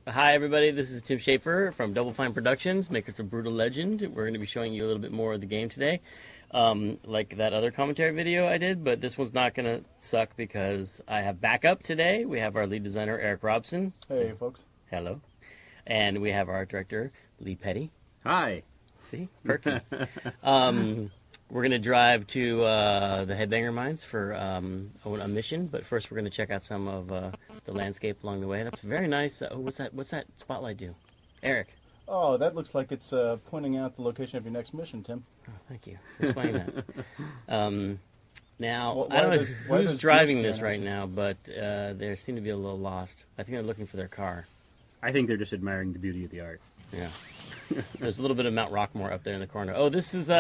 Hi, everybody. This is Tim Schafer from Double Fine Productions, makers of Brutal Legend. We're going to be showing you a little bit more of the game today, like that other commentary video I did, but this one's not going to suck because I have backup today. We have our lead designer, Eric Robson. Hey, folks. Hello. And we have our art director, Lee Petty. Hi. See? Perky. We're going to drive to the Headbanger Mines for a mission, but first we're going to check out some of the landscape along the way. That's very nice. What's that spotlight do? Eric. Oh, that looks like it's pointing out the location of your next mission, Tim. Oh, thank you for explaining that. Now, Well, I don't know who's driving Goose this stand right now, but they seem to be a little lost. I think they're looking for their car. I think they're just admiring the beauty of the art. Yeah. There's a little bit of Mount Rockmore up there in the corner. Oh, this is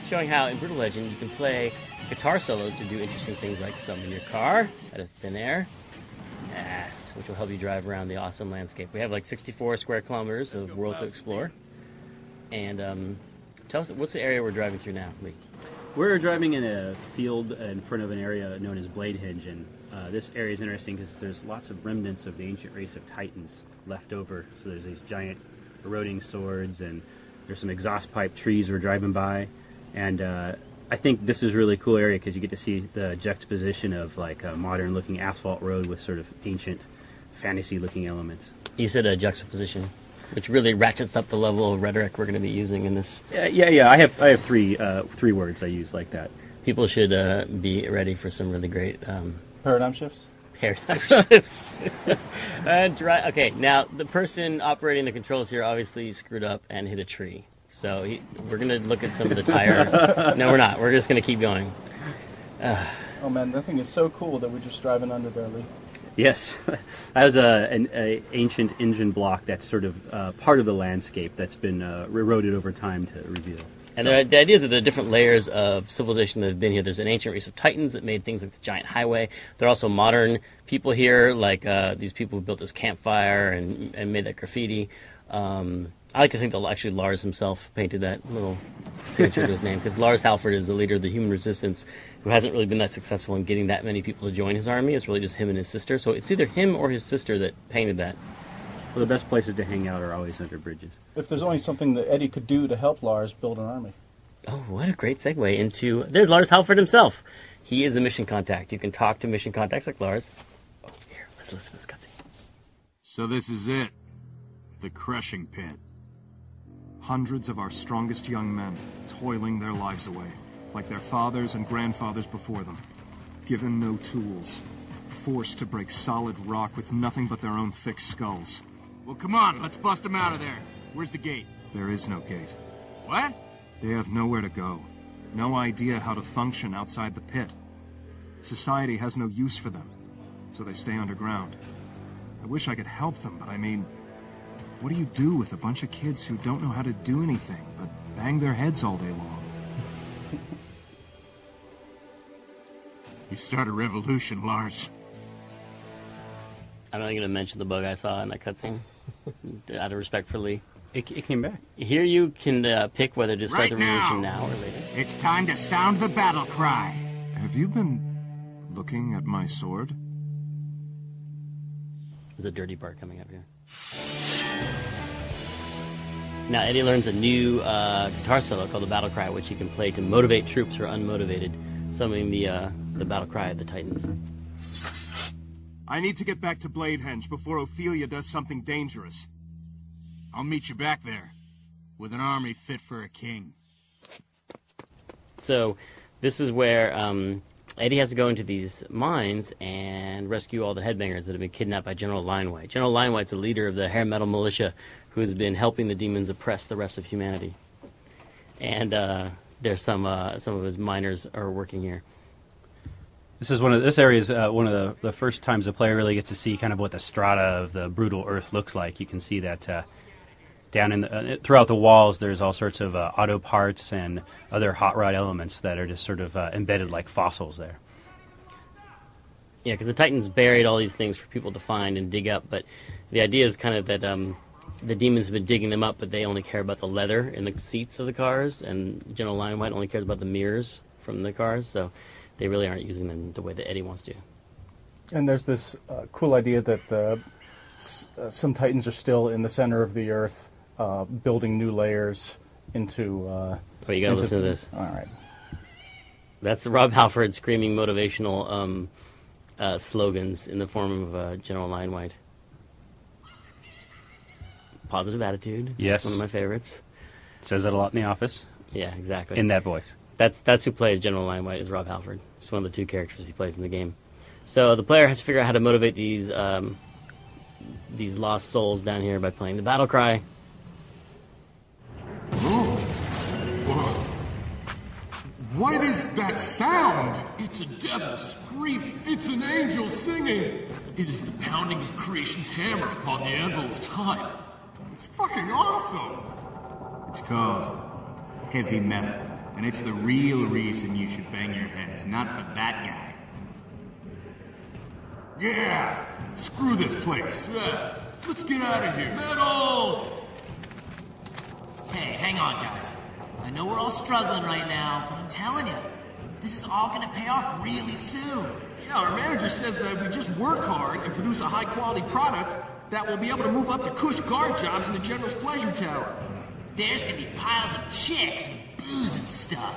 showing how in Brutal Legend you can play guitar solos to do interesting things like summon your car out of thin air. Yes, which will help you drive around the awesome landscape. We have like 64 square kilometers of world to explore. And tell us, what's the area we're driving through now, Lee? We're driving in a field in front of an area known as Bladehenge, and this area is interesting because there's lots of remnants of the ancient race of Titans left over. So there's these giant eroding swords, and there's some exhaust pipe trees we're driving by. And I think this is a really cool area because you get to see the juxtaposition of like a modern-looking asphalt road with sort of ancient, fantasy-looking elements. You said a juxtaposition, which really ratchets up the level of rhetoric we're going to be using in this. Yeah. I have three words I use like that. People should be ready for some really great Paradigm shifts? paradigm shifts. Okay, now the person operating the controls here obviously screwed up and hit a tree. So we're going to look at some of the tire. No, we're not. We're just going to keep going. Oh, man, that thing is so cool that we're just driving under there, Lee. Yes, that was an ancient engine block that's sort of part of the landscape that's been eroded over time to reveal. And the idea is that there are different layers of civilization that have been here. There's an ancient race of Titans that made things like the giant highway. There are also modern people here, like these people who built this campfire and made that graffiti. I like to think that actually Lars himself painted that little signature to his name, because Lars Halford is the leader of the Human Resistance, who hasn't really been that successful in getting that many people to join his army. It's really just him and his sister. So it's either him or his sister that painted that. Well, the best places to hang out are always under bridges. If there's only something that Eddie could do to help Lars build an army. Oh, what a great segue into... There's Lars Halford himself. He is a mission contact. You can talk to mission contacts like Lars. Oh, here, let's listen to this cutscene. So this is it. The crushing pit. Hundreds of our strongest young men, toiling their lives away, like their fathers and grandfathers before them. Given no tools. Forced to break solid rock with nothing but their own thick skulls. Well, come on, let's bust them out of there. Where's the gate? There is no gate. What? They have nowhere to go. No idea how to function outside the pit. Society has no use for them, so they stay underground. I wish I could help them, but I mean, what do you do with a bunch of kids who don't know how to do anything but bang their heads all day long? You start a revolution, Lars. I'm not going to mention the bug I saw in that cutscene, out of respect for Lee. It came back. Here you can pick whether to start Right the revolution now. now or later. It's time to sound the battle cry. Have you been looking at my sword? There's a dirty part coming up here. Now Eddie learns a new guitar solo called the Battle Cry, which he can play to motivate troops who are unmotivated, summoning the Battle Cry of the Titans. I need to get back to Bladehenge before Ophelia does something dangerous. I'll meet you back there, with an army fit for a king. So this is where Eddie has to go into these mines and rescue all the headbangers that have been kidnapped by General Linewhite. General Linewhite's the leader of the hair metal militia who's been helping the demons oppress the rest of humanity. And there's some of his miners are working here. This area is one of the first times the player really gets to see kind of what the strata of the brutal earth looks like. You can see that down in throughout the walls, there's all sorts of auto parts and other hot rod elements that are just sort of embedded like fossils there. Yeah, because the Titans buried all these things for people to find and dig up, but the idea is kind of that the demons have been digging them up, but they only care about the leather in the seats of the cars, and General Linewhite only cares about the mirrors from the cars, so they really aren't using them the way that Eddie wants to. And there's this cool idea that some Titans are still in the center of the Earth, building new layers into. Oh, you gotta listen to this. All right. That's Rob Halford screaming motivational slogans in the form of General Lion White. Positive attitude. Yes. That's one of my favorites. Says that a lot in The Office. Yeah, exactly. In that voice. That's who plays General Lion White, is Rob Halford. It's one of the two characters he plays in the game. So the player has to figure out how to motivate these lost souls down here by playing the battle cry. What is that sound? It's a devil screaming. It's an angel singing. It is the pounding of creation's hammer upon the anvil of time. It's fucking awesome. It's called heavy metal, and it's the real reason you should bang your heads, not for that guy. Yeah, screw this place. Yeah, let's get out of here. Metal! Hey, hang on, guys. I know we're all struggling right now, but I'm telling you, this is all gonna pay off really soon. Yeah, our manager says that if we just work hard and produce a high-quality product, that we'll be able to move up to cush guard jobs in the General's Pleasure Tower. There's gonna be piles of chicks and booze and stuff.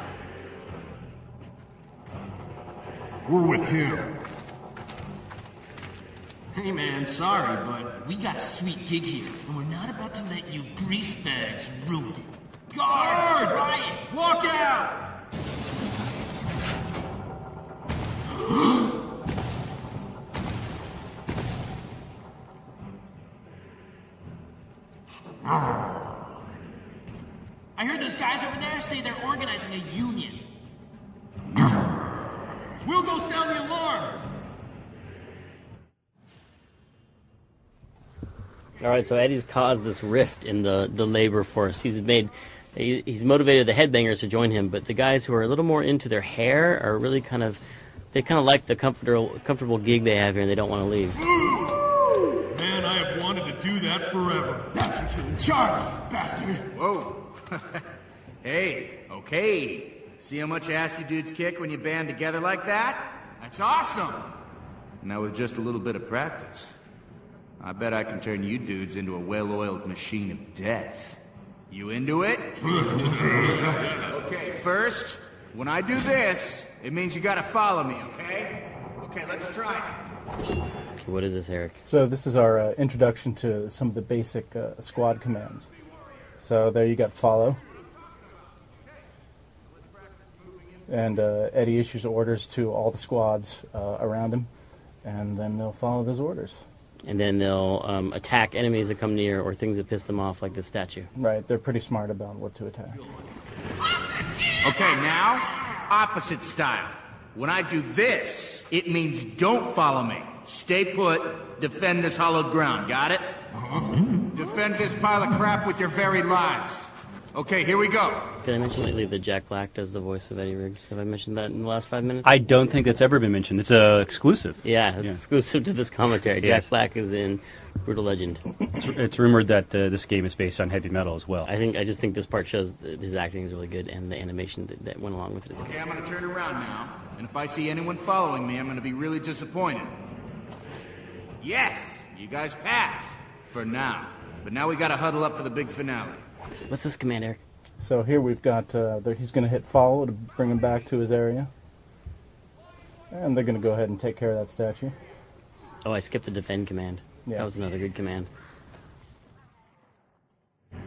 We're with him. Hey man, sorry, but We got a sweet gig here, and we're not about to let you greasebags ruin it. guard! Ryan! Walk out! I heard those guys over there say they're organizing a union. We'll go sound the alarm! All right, so Eddie's caused this rift in the labor force. He's motivated the headbangers to join him, but the guys who are a little more into their hair are really kind of like the comfortable gig they have here, and they don't want to leave. Man, I have wanted to do that forever. That's for killing Charlie, bastard. Whoa. Hey, okay. See how much ass you dudes kick when you band together like that? That's awesome! Now with just a little bit of practice, I bet I can turn you dudes into a well-oiled machine of death. You into it? Okay, first, when I do this, it means you gotta follow me, okay? Okay, let's try it. Okay, what is this, Eric? So this is our introduction to some of the basic squad commands. So there you got follow. And Eddie issues orders to all the squads around him, and then they'll follow those orders. And then they'll attack enemies that come near or things that piss them off, like the statue. Right, they're pretty smart about what to attack. Okay, now, opposite style. When I do this, it means don't follow me. Stay put, defend this hollowed ground, got it? Defend this pile of crap with your very lives. Okay, here we go. Did I mention lately that Jack Black does the voice of Eddie Riggs? Have I mentioned that in the last 5 minutes? I don't think that's ever been mentioned. It's exclusive. Yeah, it's exclusive to this commentary. Yes. Jack Black is in Brutal Legend. It's rumored that this game is based on heavy metal as well. I just think this part shows that his acting is really good, and the animation that went along with it is Okay, I'm gonna turn around now, and if I see anyone following me, I'm gonna be really disappointed. Yes, you guys pass. For now. But now we gotta huddle up for the big finale. What's this command, Eric? So here we've got, he's going to hit follow to bring him back to his area. And they're going to go ahead and take care of that statue. Oh, I skipped the defend command. Yeah. That was another good command.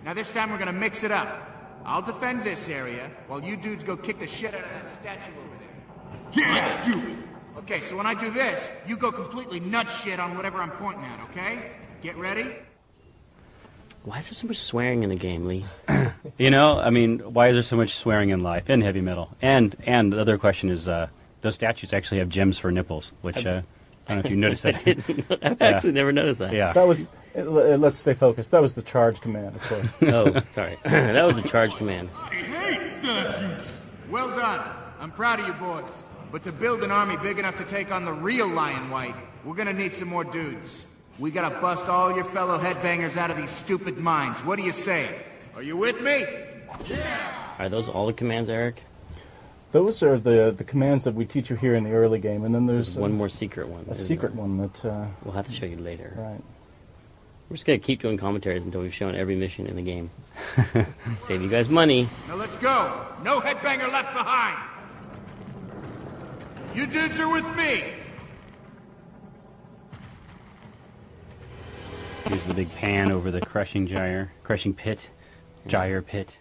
Now this time we're gonna mix it up. I'll defend this area, while you dudes go kick the shit out of that statue over there. Yeah, let's do it. Okay, so when I do this, you go completely nuts shit on whatever I'm pointing at, okay? Get ready? Why is there so much swearing in the game, Lee? You know, I mean, why is there so much swearing in life and heavy metal? And the other question is, those statues actually have gems for nipples, which I don't know if you noticed that. I've actually never noticed that. Yeah. That was, let's stay focused, that was the charge command, of course. Oh, sorry. That was the charge command. I hate statues! Well done. I'm proud of you boys. But to build an army big enough to take on the real Lion White, we're gonna need some more dudes. We gotta bust all your fellow headbangers out of these stupid minds. What do you say? Are you with me? Are those all the commands, Eric? Those are the commands that we teach you here in the early game, and then there's There's one more secret one. a isn't secret there? one that, We'll have to show you later. right. We're just going to keep doing commentaries until we've shown every mission in the game. Save you guys money. Now let's go. No headbanger left behind. You dudes are with me. Here's the big pan over the crushing pit. Gyre pit.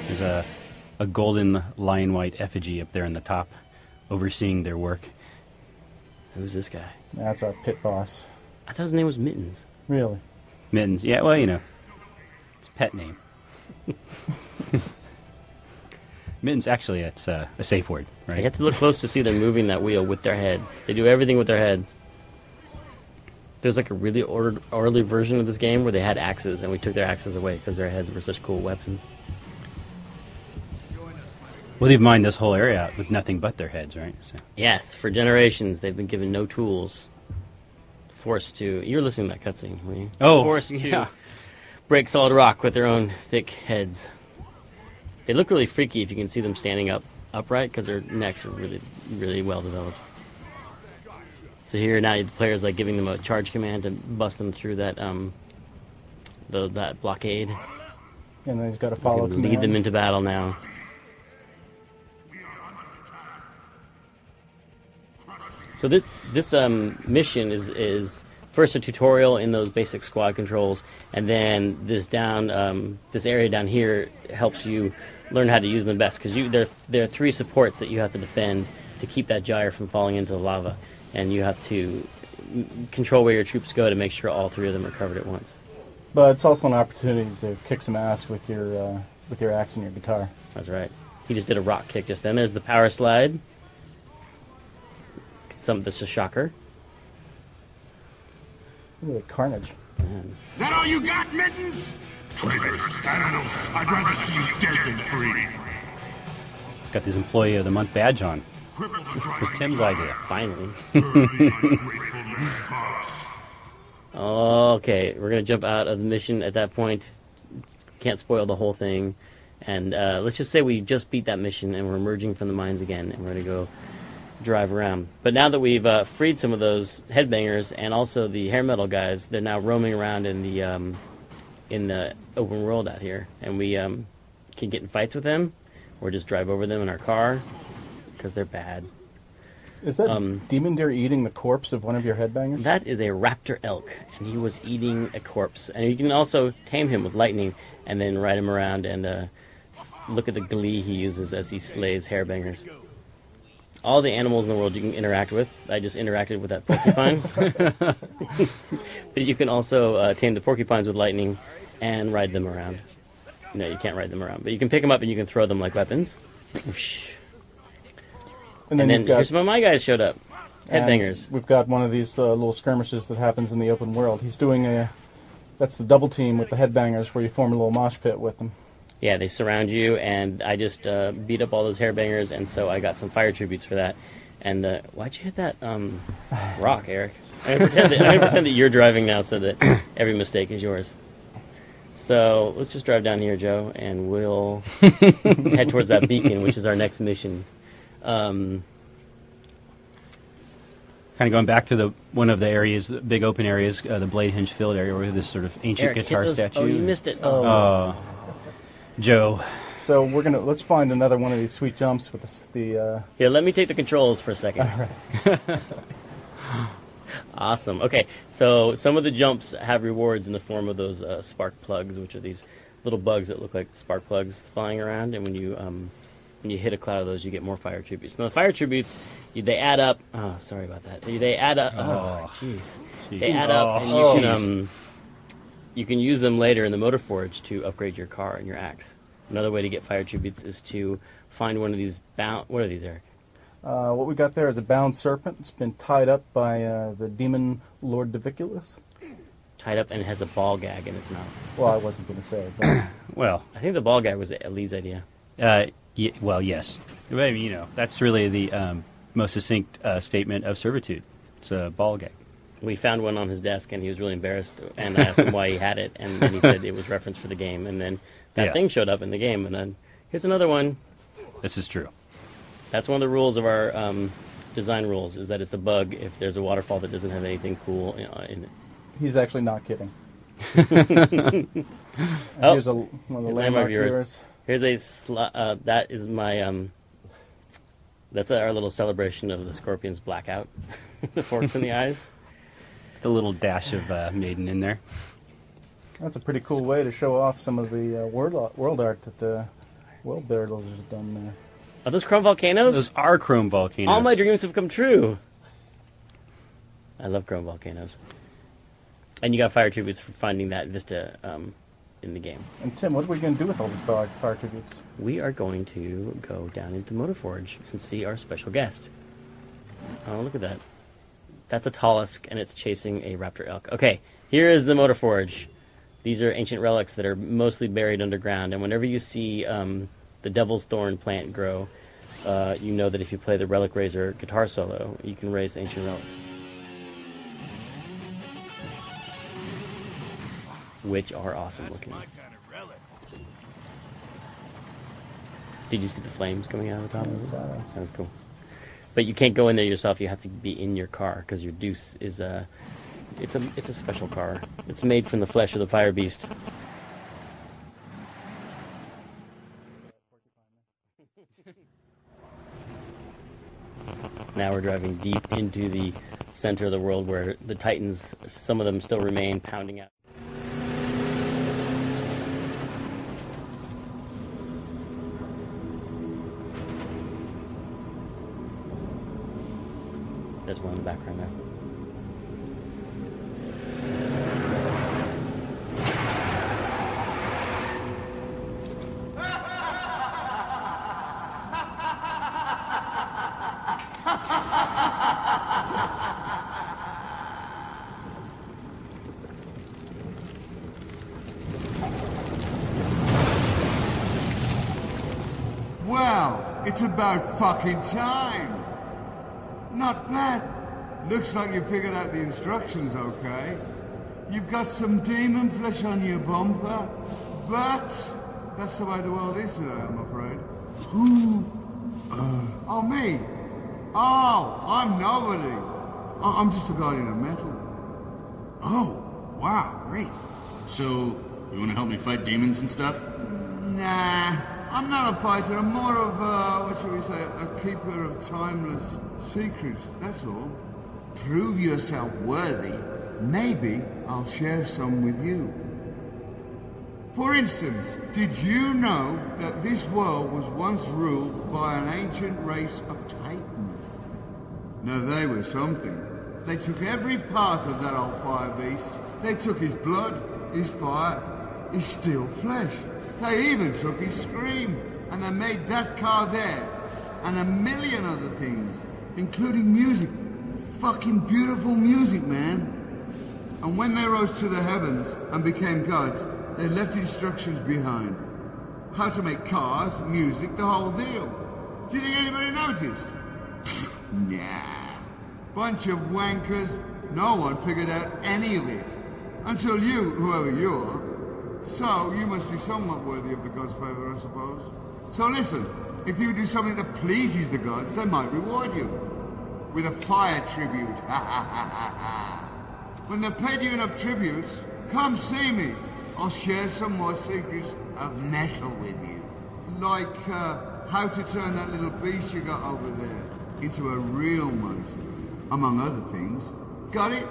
There's a golden lion white effigy up there in the top, overseeing their work. Who's this guy? That's our pit boss. I thought his name was Mittens. Really? Mittens. Yeah, well, you know, it's a pet name. Mittens, actually, it's a safe word, right? You have to look close to see them moving that wheel with their heads. They do everything with their heads. There's like a really orderly version of this game where they had axes, and we took their axes away because their heads were such cool weapons. Well, they've mined this whole area out with nothing but their heads, right? So. Yes, for generations they've been given no tools. Forced to... You're listening to that cutscene, were you? Oh, forced yeah. to break solid rock with their own thick heads. They look really freaky if you can see them standing upright because their necks are really, really well developed. So here now the player's like giving them a charge command to bust them through that that blockade. And then he's got to follow You can lead them into battle now. So this mission is first a tutorial in those basic squad controls, and then this area down here helps you learn how to use them best, because there are 3 supports that you have to defend to keep that gyre from falling into the lava, and you have to control where your troops go to make sure all 3 of them are covered at once. But it's also an opportunity to kick some ass with your axe and your guitar. That's right. He just did a rock kick just then. There's the power slide. This is a shocker. Look at the carnage. Is that all you got, Mittens? Traitors, animals, I'd rather see you dead than free. It's got this Employee of the Month badge on. Cripple the It was Tim's idea. Finally. dirty, ungrateful mancods. Okay, we're going to jump out of the mission at that point. Can't spoil the whole thing. And let's just say we just beat that mission and we're emerging from the mines again, and we're going to go drive around. But now that we've freed some of those headbangers and also the hair metal guys, they're now roaming around in the open world out here, and we can get in fights with them or just drive over them in our car because they're bad. Is that demon deer eating the corpse of one of your headbangers? That is a raptor elk, and he was eating a corpse. And you can also tame him with lightning and then ride him around and look at the glee he uses as he slays hairbangers. All the animals in the world you can interact with. I just interacted with that porcupine. But you can also tame the porcupines with lightning and ride them around. No, you can't ride them around. But you can pick them up and you can throw them like weapons. Whoosh. And then here's some of my guys showed up. Headbangers. We've got one of these little skirmishes that happens in the open world. He's doing that's the double team with the headbangers where you form a little mosh pit with them. Yeah, they surround you, and I just beat up all those hairbangers, and so I got some fire tributes for that. And why'd you hit that rock, Eric? I'm going to pretend that you're driving now so that every mistake is yours. So let's just drive down here, Joe, and we'll head towards that beacon, which is our next mission. Kind of going back to one of the areas, the big open areas, the Blade Hinge Field area, where this sort of ancient Eric, guitar hit those. statue. Oh, you missed it. Joe. So let's find another one of these sweet jumps with the Here, let me take the controls for a second. All right. Awesome. Okay, so some of the jumps have rewards in the form of those spark plugs, which are these little bugs that look like spark plugs flying around, and when you hit a cloud of those, you get more fire tributes. Now, the fire tributes, they add up. Oh, sorry about that. They add up. Oh, jeez. They add up, and you can use them later in the Motor Forge to upgrade your car and your axe. Another way to get fire tributes is to find one of these What are these, Eric? What we got there is a bound serpent. It's been tied up by the demon Lord Diviculus. Tied up and has a ball gag in its mouth. Well, I wasn't going to say it, but Well, I think the ball gag was Lee's idea. well, yes. But, I mean, that's really the most succinct statement of servitude. It's a ball gag. We found one on his desk, and he was really embarrassed, and I asked him why he had it, and then he said it was reference for the game, and then that thing showed up in the game, and then here's another one. This is true. That's one of the rules of our design rules is that it's a bug if there's a waterfall that doesn't have anything cool in it. He's actually not kidding. Oh, Here's one of the here's landmark viewers. viewers. Here's that is my that's our little celebration of the Scorpion's blackout. The forks in the eyes. The little dash of Maiden in there. That's a pretty cool way to show off some of the world art that the world builders have done there. Are those chrome volcanoes? Those are chrome volcanoes. All my dreams have come true. I love chrome volcanoes. And you got fire tributes for finding that vista in the game. And Tim, what are we going to do with all these fire tributes? We are going to go down into Motorforge and see our special guest. Oh, look at that. That's a Talisk, and it's chasing a raptor elk. Okay, here is the Motorforge. These are ancient relics that are mostly buried underground, and whenever you see the Devil's Thorn plant grow, you know that if you play the Relic Raiser guitar solo, you can raise ancient relics. Which are awesome looking. Did you see the flames coming out of the top of it? That was cool. But you can't go in there yourself. You have to be in your car because your Deuce is it's a special car. It's made from the flesh of the fire beast. Now we're driving deep into the center of the world where the Titans, some of them still remain, pounding out. There's one in the background there. Well, it's about fucking time. Not bad. Looks like you figured out the instructions okay. You've got some demon flesh on your bumper, but that's the way the world is today, I'm afraid. Who? Oh, me? Oh, I'm nobody. I'm just a guardian of metal. Oh, wow, great. So, you want to help me fight demons and stuff? Nah, I'm not a fighter. I'm more of, what shall we say, a keeper of timeless secrets, that's all. Prove yourself worthy. Maybe I'll share some with you. For instance, did you know that this world was once ruled by an ancient race of Titans? Now they were something. They took every part of that old fire beast. They took his blood, his fire, his steel flesh. They even took his scream, and they made that car there, and a million other things, including music. Fucking beautiful music, man. And when they rose to the heavens and became gods, they left instructions behind. How to make cars, music, the whole deal. Do you think anybody noticed? Nah. Bunch of wankers. No one figured out any of it. Until you, whoever you are. So, you must be somewhat worthy of the gods' favor, I suppose. So listen, if you do something that pleases the gods, they might reward you. With a fire tribute. Ha ha ha ha ha. When they've paid you enough tributes, come see me. I'll share some more secrets of metal with you. Like, how to turn that little beast you got over there into a real monster. Among other things. Got it?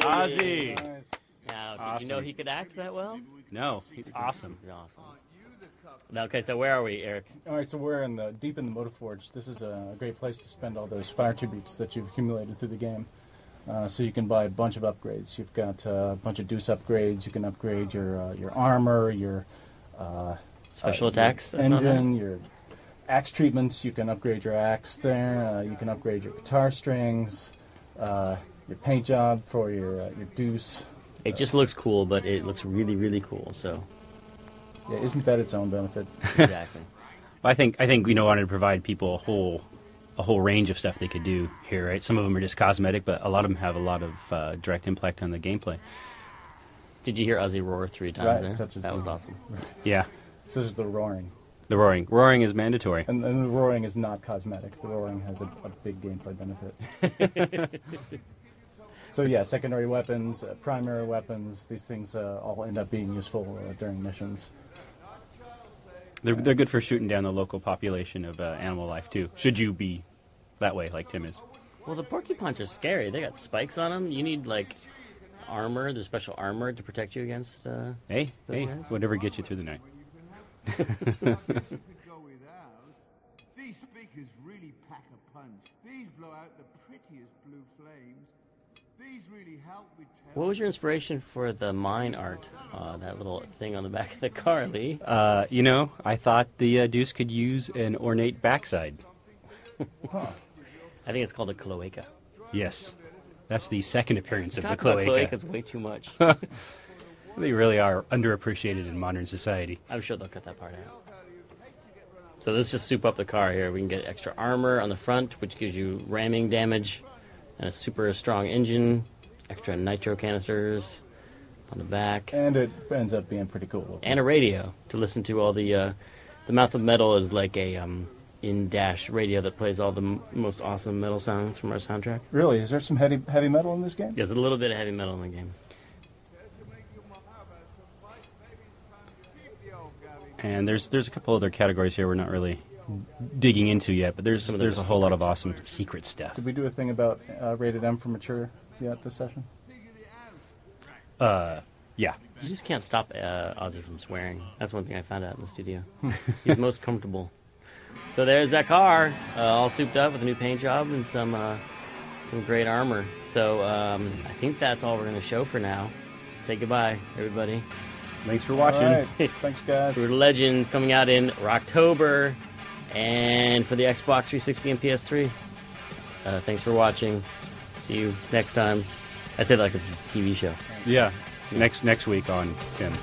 Ozzy! Now, did you know he could act that well? No, he's awesome. He's awesome. Okay, so where are we, Eric? All right, so we're deep in the Motorforge. This is a great place to spend all those fire tributes that you've accumulated through the game. So you can buy a bunch of upgrades. You've got a bunch of Deuce upgrades. You can upgrade your armor, your Special attacks? your engine, your axe treatments. You can upgrade your axe there. You can upgrade your guitar strings, your paint job for your Deuce. It just looks cool, but it looks really, really cool. So Yeah, isn't that its own benefit? exactly. I think wanted to provide people a whole range of stuff they could do here, right? Some of them are just cosmetic, but a lot of them have a lot of direct impact on the gameplay. Did you hear Ozzy roar 3 times Right, there? such as That was the- awesome. Yeah. So this is the roaring. The roaring. Roaring is mandatory. And the roaring is not cosmetic. The roaring has a big gameplay benefit. So yeah, secondary weapons, primary weapons, these things all end up being useful during missions. They're good for shooting down the local population of animal life, too. Should you be that way, like Tim is. Well, the porcupines are scary. They got spikes on them. You need, like, armor. There's special armor to protect you against Hey, guys? whatever gets you through the night. These speakers really pack a punch. These blow out the prettiest blue flames. These really help with... What was your inspiration for the mine art? That little thing on the back of the car, Lee? I thought the Deuce could use an ornate backside. Huh. I think it's called a cloaca. Yes. That's the second appearance of the Talk about cloaca. cloacas way too much. They really are underappreciated in modern society. I'm sure they'll cut that part out. So let's just soup up the car here. We can get extra armor on the front, which gives you ramming damage, and a super strong engine, extra nitro canisters on the back, And it ends up being pretty cool. and a radio to listen to all the Mouth of Metal is like a in-dash radio that plays all the most awesome metal songs from our soundtrack. Really? Is there some heavy metal in this game? There's a little bit of heavy metal in the game. And there's a couple other categories here we're not really digging into yet, but there's Some of them a are whole lot of awesome secret stuff. Did we do a thing about rated M for mature yet this session? Yeah. You just can't stop Ozzy from swearing. That's one thing I found out in the studio. He's most comfortable. So there's that car, all souped up with a new paint job and some great armor. So I think that's all we're going to show for now. Say goodbye, everybody. Thanks for watching. All right. Thanks, guys. Brutal Legends coming out in October, and for the Xbox 360 and PS3. Thanks for watching. See you next time. I say that like it's a TV show. Yeah. Next week on Tim.